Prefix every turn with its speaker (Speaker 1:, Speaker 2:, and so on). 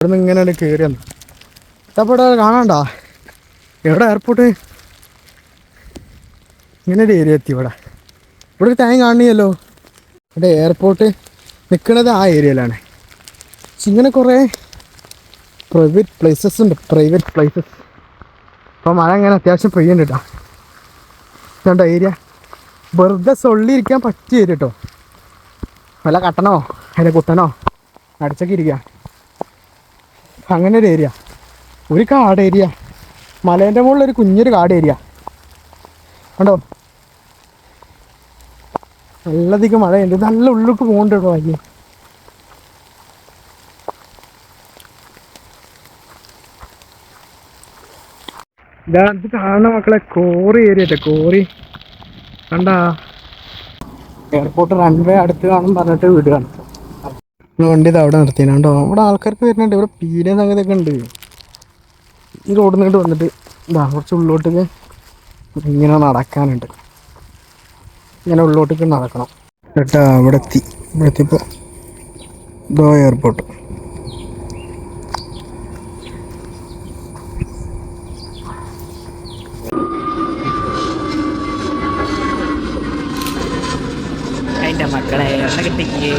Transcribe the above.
Speaker 1: ഇവിടെ നിന്ന് ഇങ്ങനെ കയറി വന്നു. അപ്പോൾ ഇവിടെ കാണാണ്ട എവിടെ എയർപോർട്ട് ഇങ്ങനെ ഒരു ഏരിയ എത്തി. ഇവിടെ ഒരു ടൈം കാണുകയല്ലോ. ഇവിടെ എയർപോർട്ട് നിൽക്കുന്നത് ആ ഏരിയയിലാണ്. ഇങ്ങനെ കുറേ പ്രൈവറ്റ് പ്ലേസസ് ഉണ്ട്. അപ്പോൾ മഴ ഇങ്ങനെ അത്യാവശ്യം പെയ്യുന്നുണ്ട് കേട്ടോ. ഇതുണ്ടോ ഏരിയ, വെറുതെ സൊള്ളിയിരിക്കാൻ പറ്റിയ ഏരിയ കേട്ടോ. വല്ല കട്ടണോ അതിൻ്റെ കുട്ടനോ അടിച്ചൊക്കെ ഇരിക്കുക, അങ്ങനെ ഒരു ഏരിയ. ഒരു കാട് ഏരിയ, മലേൻ്റെ മുകളിലൊരു കുഞ്ഞൊരു കാട് ഏരിയ കണ്ടോ. നല്ലധികം മഴയുണ്ട്, നല്ല ഉള്ളിലേക്ക് പോകണ്ട കേട്ടോ. വഴി ഇതാ ഇത് കാണുന്ന മക്കളെ കോറി ഏരിയ അല്ലേ, കോറി കണ്ടാ. എയർപോർട്ട് റൺവേ അടുത്ത് കാണും പറഞ്ഞിട്ട് വിടുകയാണ്. വണ്ടി ഇത് അവിടെ നിർത്തിയിട്ടുണ്ടോ. ഇവിടെ ആൾക്കാർക്ക് വരുന്നുണ്ട്. ഇവിടെ പീടിയ സംഗതിയൊക്കെ ഉണ്ട്. ഈ റോഡിൽ നിന്നിട്ട് വന്നിട്ട് ഇതാ കുറച്ച് ഉള്ളോട്ടേക്ക് ഇങ്ങനെ നടക്കാനുണ്ട്. ഇങ്ങനെ ഉള്ളോട്ടേക്ക് നടക്കണം കേട്ടാ. ഇവിടെ എത്തിയപ്പോൾ ഇതോ എയർപോർട്ട്.
Speaker 2: അതിൻ്റെ മക്കളെ എണ്ണ കിട്ടിക്കേ.